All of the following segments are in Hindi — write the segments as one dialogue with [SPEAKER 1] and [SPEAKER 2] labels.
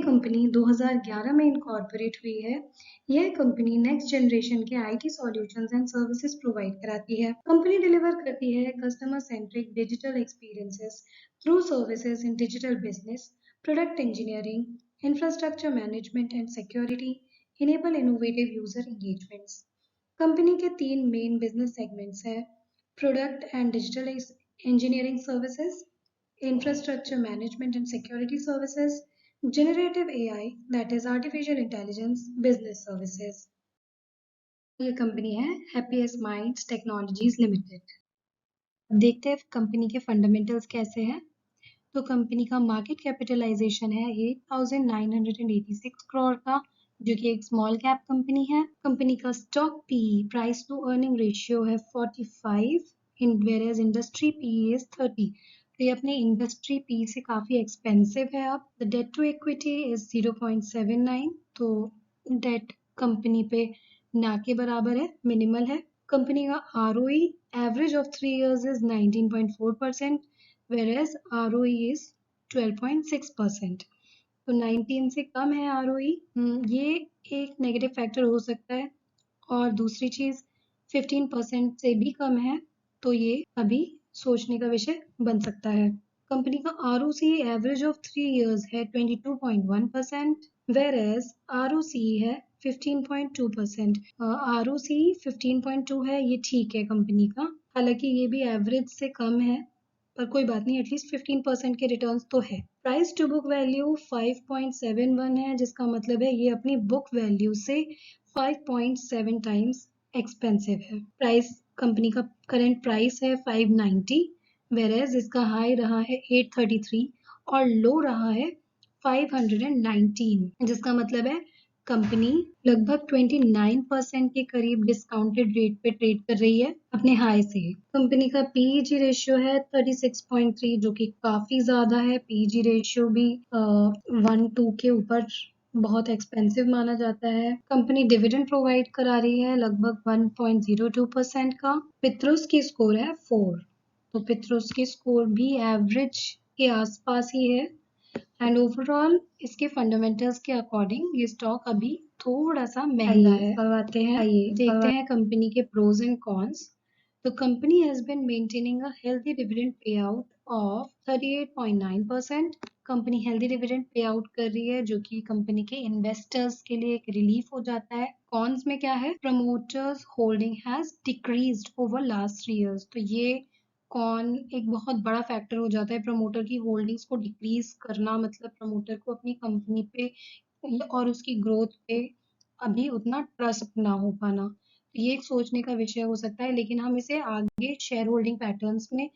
[SPEAKER 1] कंपनी 2011 में इनकॉर्पोरेट हुई है। यह कंपनी नेक्स्ट जनरेशन के IT solutions and services provide कराती है। कंपनी डिलीवर करती है customer centric digital experiences through services in digital business, product engineering, infrastructure management and security, enable innovative user engagements. Company के 3 मेन बिजनेस सेगमेंट्स हैं: product and digital engineering services, infrastructure management and security services, generative AI, that is artificial intelligence, business services. ये कंपनी है हैप्पीएस्ट माइंड्स टेक्नोलॉजीज लिमिटेड। देखते हैं कंपनी के फंडामेंटल्स कैसे हैं। तो कंपनी का मार्केट कैपिटलाइजेशन है 8,986 करोड़ का, जो कि एक स्मॉल कैप कंपनी है। कंपनी का stock P price to earning ratio है 45, in average industry P is 30। तो ये अपने इंडस्ट्री पी से काफी एक्सपेंसिव है। अब the debt to equity is 0.79, तो डेट कंपनी पे ना के बराबर है, मिनिमल है। कंपनी का ROE average of 3 years is 19.4%, whereas ROE is 12.6%। तो 19 से कम है ROE, ये एक नेगेटिव फैक्टर हो सकता है। और दूसरी चीज 15% से भी कम है, तो ये अभी सोचने का विषय बन सकता है। कंपनी का ROC एवरेज ऑफ 3 इयर्स है 22.1%, whereas ROC है 15.2%। ROC 15.2 है, ये ठीक है कंपनी का, हालांकि ये भी एवरेज से कम है, पर कोई बात नहीं, एटलीस्ट 15% के रिटर्न्स तो है। प्राइस टू बुक वैल्यू 5.71 है, जिसका मतलब है ये अपनी बुक वैल्यू से 5.7 टाइम्स एक्सपेंसिव है। प्राइस कंपनी का करंट प्राइस है 590, वेरेज इसका हाई रहा है 833 और लो रहा है 519, जिसका मतलब है कंपनी लगभग 29% के करीब डिस्काउंटेड रेट पे ट्रेड कर रही है अपने हाई से। कंपनी का पीईजी रेशियो है 36.3, जो कि काफी ज्यादा है। पीईजी रेशियो भी 1-2 के ऊपर बहुत एक्सपेंसिव माना जाता है। कंपनी डिविडेंड प्रोवाइड करा रही है लगभग 1.02% का। पित्रोस की स्कोर है 4, तो पित्रोस की स्कोर भी एवरेज के आसपास ही है। एंड ओवरऑल इसके फंडामेंटल्स के अकॉर्डिंग ये स्टॉक अभी थोड़ा सा महंगा है। आइए देखते हैं कंपनी के प्रोज एंड कॉन्स। तो company has been maintaining a healthy dividend pay out of 38.9%। Company healthy dividend pay out कर रही है, जो कि कंपनी के इन्वेस्टर्स के लिए एक रिलीफ हो जाता है। कॉन्स में क्या है? Promoters holding has decreased over last 3 years. तो ये कौन एक बहुत बड़ा फैक्टर हो जाता है प्रमोटर की होल्डिंग्स को डिक्रीज करना, मतलब प्रमोटर को अपनी कंपनी पे और उसकी ग्रोथ पे अभी उतना ट्रस्ट ना हो पाना। ये एक सोचने का विषय हो सकता है, लेकिन हम इसे आगे शेयर होल्डिंग पैटर्न्स में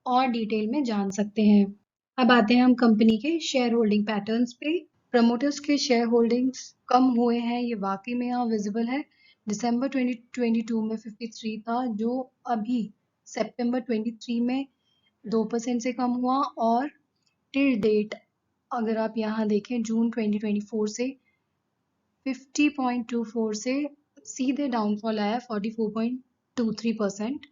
[SPEAKER 1] और डिटेल में जान सकते हैं। अब आते हैं हम कंपनी के शेयर होल्डिंग पैटर्न्स पे। प्रमोटर्स के शेयर होल्डिंग्स कम हुए हैं, ये वाकई में यहाँ विजिबल है। दिसंबर 2022 में 53 था, जो अभी सितंबर 23 में 2% से कम हुआ, और टिल डेट अगर आप यहाँ देखें जून 2024 से 50.24 से सीधे डाउनफॉल आया 44.23%,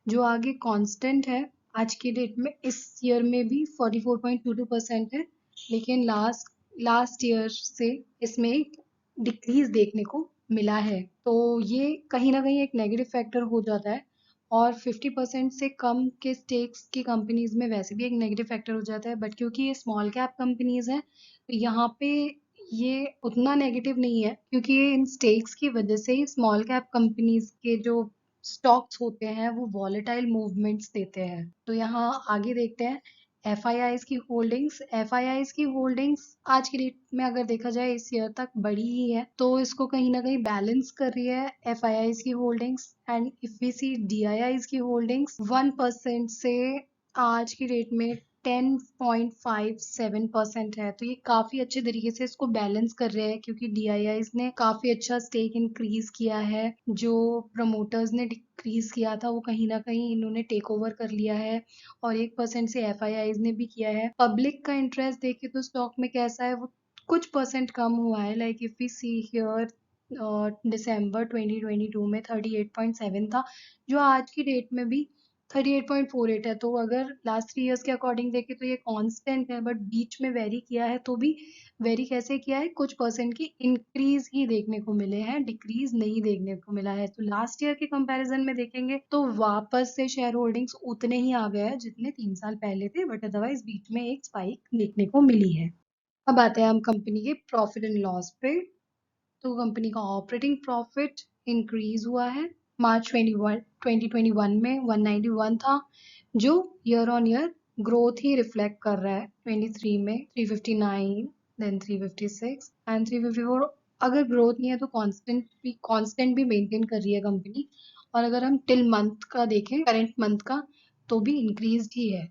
[SPEAKER 1] जो आगे कांस्टेंट है आज की डेट में। इस ईयर में भी 44.22% है, लेकिन लास्ट ईयर से इसमें एक डिक्रीज देखने को मिला है। तो ये कहीं ना कहीं एक नेगेटिव फैक्टर हो जाता है, और 50% से कम के स्टेक्स की कंपनीज में वैसे भी एक नेगेटिव फैक्टर हो जाता है। बट क्योंकि ये स्मॉल कैप कंपनीज हैं, तो यहाँ पे ये उतना नेगेटिव नहीं है, क्योंकि ये इन स्टेक्स की वजह से ही स्मॉल कैप कंपनीज के जो स्टॉक्स होते हैं वो वॉलेटाइल मूवमेंट्स देते हैं। तो यहाँ आगे देखते हैं एफआईआईज की होल्डिंग्स। एफआईआईज की होल्डिंग्स आज की डेट में अगर देखा जाए इस ईयर तक बढ़ी ही है, तो इसको कहीं ना कहीं बैलेंस कर रही है एफआईआईज की holdings. And if we see DIIs की होल्डिंग्स 1% से आज की डेट में 10.57% है, तो ये काफी अच्छे तरीके से इसको बैलेंस कर रहे हैं, क्योंकि डीआईआईज ने काफी अच्छा स्टेक इंक्रीज किया है। जो प्रमोटर्स ने डिक्रीज किया था वो कहीं ना कहीं इन्होंने टेक ओवर कर लिया है, और 1% से एफआईआईज ने भी किया है। पब्लिक का इंटरेस्ट देखे तो स्टॉक में कैसा है, वो कुछ परसेंट कम हुआ है। Like if we see here दिसंबर 2022 में 38.7 था, जो आज की डेट में भी 38.48 है, तो अगर लास्ट 3 इयर्स के अकॉर्डिंग देखें तो ये कांस्टेंट है, बट बीच में वेरी किया है, तो भी वेरी कैसे किया है, कुछ परसेंट की इंक्रीज ही देखने को मिले हैं, डिक्रीज नहीं देखने को मिला है। तो लास्ट ईयर के कंपैरिजन में देखेंगे तो वापस से शेयर होल्डिंग्स उतने ही आ गए हैं जितने 3 साल पहले थे, बट अदरवाइज बीच में एक स्पाइक देखने को मिली है। अब आते हैं हम कंपनी के प्रॉफिट एंड लॉस पे। तो कंपनी का ऑपरेटिंग प्रॉफिट इंक्रीज हुआ है। मार्च 2021 में 191 था, जो year on year growth he reflect कर रहा है। 23 में 359, देन 356 एंड 354। अगर ग्रोथ नहीं है तो कांस्टेंट भी मेंटेन कर रही है कंपनी। और अगर हम टिल मंथ का देखें, करंट मंथ का, तो भी इंक्रीज ही है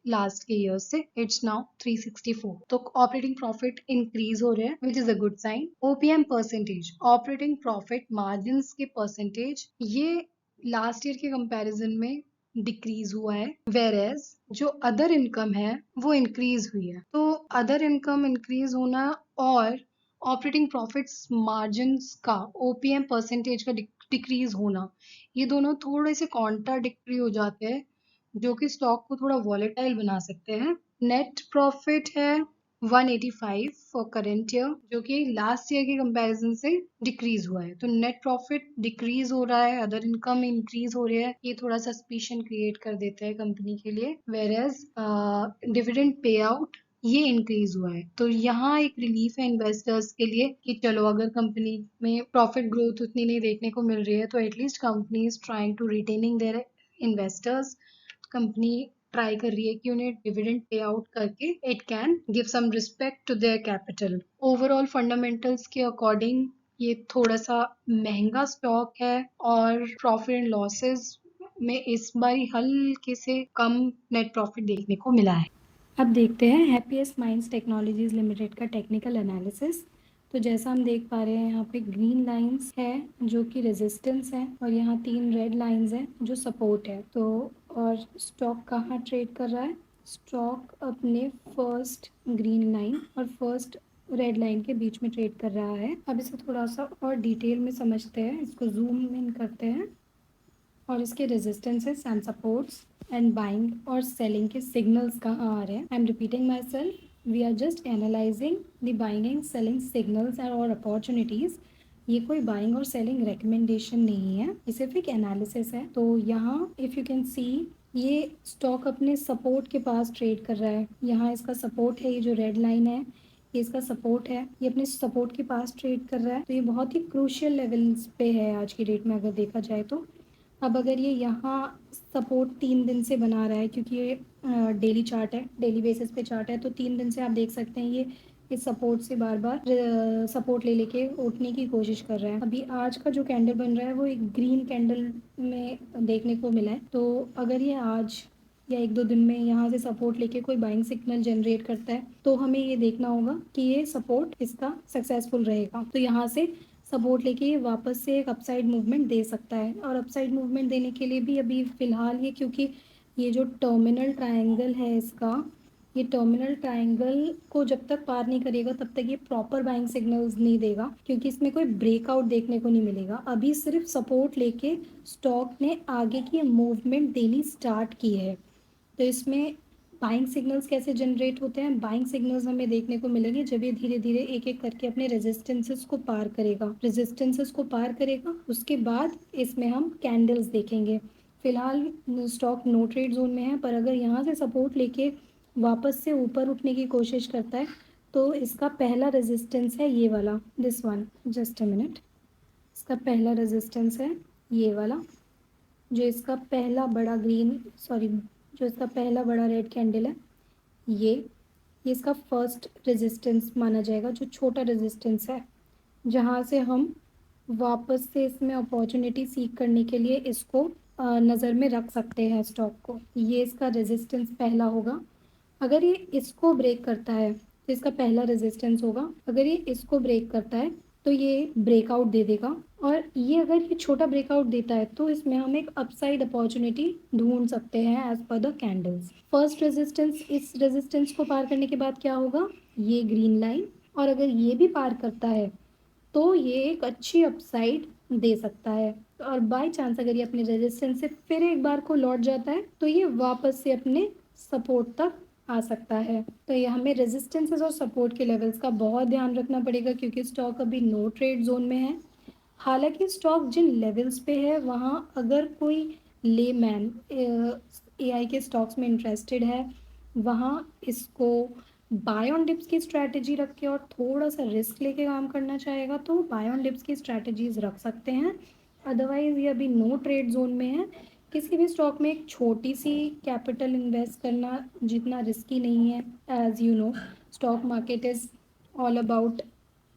[SPEAKER 1] लास्ट के ईयर से। It's now 364। तो ऑपरेटिंग प्रॉफिट इंक्रीज हो रहे हैं, which is a good sign. OPM percentage, operating profit margin के परसेंटेज, ये लास्ट ईयर के कंपैरिजन में डिक्रीज हुआ है, वेर एज जो अदर इनकम है वो इंक्रीज हुई है। तो अदर इनकम इंक्रीज होना और ऑपरेटिंग प्रॉफिट्स मार्जिन का ओपीएम परसेंटेज का डिक्रीज होना, ये दोनों थोड़े से कॉन्ट्राडिक्टरी हो जाते हैं, जो कि स्टॉक को थोड़ा वॉलेटाइल बना सकते हैं। नेट प्रॉफिट है 185 फॉर करेंट ईयर, जो कि लास्ट ईयर के कंपैरिजन से डिक्रीज हुआ है। तो नेट प्रॉफिट डिक्रीज हो रहा है, अदर इनकम इंक्रीज हो रही है, ये थोड़ा सस्पिशन क्रिएट कर देता है कंपनी के लिए। Where as dividend pay out ये इंक्रीज हुआ है। तो यहाँ एक रिलीफ है इन्वेस्टर्स के लिए कि चलो, अगर कंपनी में प्रॉफिट ग्रोथ उतनी नहीं देखने को मिल रही है, तो at least company is trying to retaining their investors. Company try कर रही है कि उन्हें डिविडेंड पे आउट करके it can give some respect to their capital. Overall fundamentals के अकॉर्डिंग ये थोड़ा सा महंगा स्टॉक है, और प्रॉफिट एंड लॉसेस में इस बार हल्के से कम नेट प्रॉफिट देखने को मिला है। अब देखते हैं हैप्पीएस्ट माइंड्स टेक्नोलॉजीज लिमिटेड का टेक्निकल एनालिसिस। तो जैसा हम देख पा रहे हैं, यहाँ पे ग्रीन लाइंस है जो कि रेजिस्टेंस है, और यहाँ 3 रेड लाइंस है जो सपोर्ट है। तो और स्टॉक कहाँ ट्रेड कर रहा है? स्टॉक अपने फर्स्ट ग्रीन लाइन और फर्स्ट रेड लाइन के बीच में ट्रेड कर रहा है। अब इसे थोड़ा सा और डिटेल में समझते हैं, इसको जूम इन करते हैं, और इसके resistances and supports and buying और सेलिंग के सिग्नल्स कहाँ आ रहे हैं। I am repeating myself, we are just analyzing the buying and selling signals and और अपॉर्चुनिटीज़। ये कोई बाइंग और सेलिंग रिकमेंडेशन नहीं है, ये सिर्फ एक एनालिसिस है। तो यहाँ इफ़ यू कैन सी, ये स्टॉक अपने सपोर्ट के पास ट्रेड कर रहा है। यहाँ इसका सपोर्ट है, ये जो रेड लाइन है ये इसका सपोर्ट है, ये अपने सपोर्ट के पास ट्रेड कर रहा है। तो ये बहुत ही क्रूशियल लेवल्स पे है आज की डेट में अगर देखा जाए तो। अब अगर ये यहाँ सपोर्ट 3 दिन से बना रहा है, क्योंकि ये डेली चार्ट है, डेली बेसिस पे चार्ट है, तो 3 दिन से आप देख सकते हैं ये इस सपोर्ट से बार बार सपोर्ट ले लेके उठने की कोशिश कर रहा है। अभी आज का जो कैंडल बन रहा है वो एक ग्रीन कैंडल में देखने को मिला है। तो अगर ये आज या 1-2 दिन में यहाँ से सपोर्ट लेके कोई बाइंग सिग्नल जनरेट करता है, तो हमें ये देखना होगा कि ये सपोर्ट इसका सक्सेसफुल रहेगा। तो यहाँ से सपोर्ट लेके ये वापस से एक अपसाइड मूवमेंट दे सकता है, और अपसाइड मूवमेंट देने के लिए भी अभी फ़िलहाल ये, क्योंकि ये जो टर्मिनल ट्रायंगल है इसका, ये टर्मिनल ट्रायंगल को जब तक पार नहीं करेगा तब तक ये प्रॉपर बाइंग सिग्नल्स नहीं देगा, क्योंकि इसमें कोई ब्रेकआउट देखने को नहीं मिलेगा। अभी सिर्फ सपोर्ट लेके स्टॉक ने आगे की मूवमेंट देनी स्टार्ट की है। तो इसमें बाइंग सिग्नल्स कैसे जनरेट होते हैं? बाइंग सिग्नल्स हमें देखने को मिलेंगे जब ये धीरे धीरे एक एक करके अपने रेजिस्टेंसेस को पार करेगा। रेजिस्टेंसेस को पार करेगा, उसके बाद इसमें हम कैंडल्स देखेंगे। फिलहाल स्टॉक नो ट्रेड जोन में है, पर अगर यहाँ से सपोर्ट लेके वापस से ऊपर उठने की कोशिश करता है, तो इसका पहला रेजिस्टेंस है ये वाला, this one, just a minute. इसका पहला रेजिस्टेंस है ये वाला, जो इसका पहला बड़ा ग्रीन, सॉरी, जो इसका पहला बड़ा रेड कैंडल है, ये इसका फर्स्ट रेजिस्टेंस माना जाएगा, जो छोटा रेजिस्टेंस है, जहाँ से हम वापस से इसमें अपॉर्चुनिटी सीख करने के लिए इसको नज़र में रख सकते हैं स्टॉक को। ये इसका रेजिस्टेंस पहला होगा। अगर ये इसको ब्रेक करता है, तो इसका पहला रेजिस्टेंस होगा। अगर ये इसको ब्रेक करता है तो ये ब्रेकआउट दे देगा, और ये अगर ये छोटा ब्रेकआउट देता है तो इसमें हम एक अपसाइड अपॉर्चुनिटी ढूंढ सकते हैं as per the candles. First resistance, इस रेजिस्टेंस को पार करने के बाद क्या होगा? ये ग्रीन लाइन, और अगर ये भी पार करता है तो ये एक अच्छी अपसाइड दे सकता है।
[SPEAKER 2] और बाय चांस अगर ये अपने रेजिस्टेंस से फिर एक बार को लौट जाता है तो ये वापस से अपने सपोर्ट तक आ सकता है। तो ये हमें रेजिस्टेंसेस और सपोर्ट के लेवल्स का बहुत ध्यान रखना पड़ेगा क्योंकि स्टॉक अभी नो ट्रेड जोन में है। हालांकि स्टॉक जिन लेवल्स पे है वहाँ अगर कोई लेमैन एआई के स्टॉक्स में इंटरेस्टेड है वहाँ इसको बाय ऑन डिप्स की स्ट्रैटेजी रख के और थोड़ा सा रिस्क लेके काम करना चाहेगा तो बाय ऑन डिप्स की स्ट्रैटेजीज रख सकते हैं। अदरवाइज ये अभी नो ट्रेड जोन में है। किसी भी स्टॉक में एक छोटी सी कैपिटल इन्वेस्ट करना जितना रिस्की नहीं है। As you know stock market is all about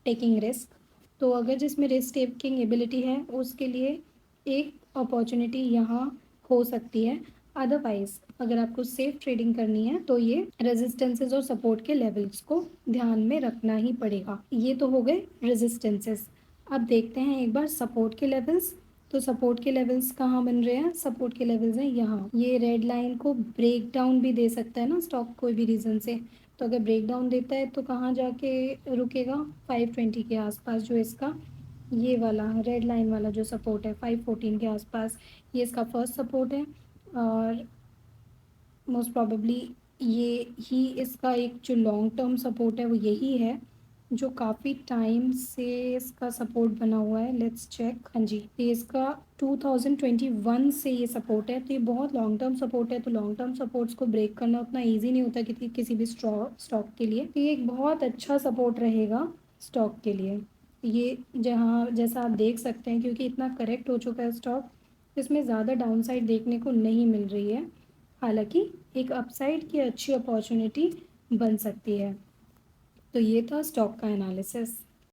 [SPEAKER 2] taking risk. तो अगर जिसमें रिस्क टेकिंग एबिलिटी है उसके लिए एक अपॉर्चुनिटी यहाँ हो सकती है। अदरवाइज अगर आपको सेफ ट्रेडिंग करनी है तो ये रेजिस्टेंसेस और सपोर्ट के लेवल्स को ध्यान में रखना ही पड़ेगा। ये तो हो गए रेजिस्टेंसेस। अब देखते हैं एक बार सपोर्ट के लेवल्स। तो सपोर्ट के लेवल्स कहाँ बन रहे हैं? सपोर्ट के लेवल्स हैं यहाँ। ये रेड लाइन को ब्रेक डाउन भी दे सकता है ना स्टॉक कोई भी रीज़न से। तो अगर ब्रेक डाउन देता है तो कहाँ जाके रुकेगा? 520 के आसपास जो इसका ये वाला रेड लाइन वाला जो सपोर्ट है 514 के आसपास ये इसका फर्स्ट सपोर्ट है। और मोस्ट प्रॉबेबली ये ही इसका एक जो लॉन्ग टर्म सपोर्ट है वो यही है जो काफ़ी टाइम से इसका सपोर्ट बना हुआ है। Let's check. हाँ जी, ये इसका 2021 से ये सपोर्ट है तो ये बहुत लॉन्ग टर्म सपोर्ट है। तो लॉन्ग टर्म सपोर्ट्स को ब्रेक करना उतना ईजी नहीं होता किसी भी स्टॉक के लिए। तो ये एक बहुत अच्छा सपोर्ट रहेगा स्टॉक के लिए। ये जहाँ जैसा आप देख सकते हैं क्योंकि इतना करेक्ट हो चुका है स्टॉक इसमें ज़्यादा डाउनसाइड देखने को नहीं मिल रही है। हालांकि एक अपसाइड की अच्छी अपॉर्चुनिटी बन सकती है। तो ये था स्टॉक का एनालिसिस।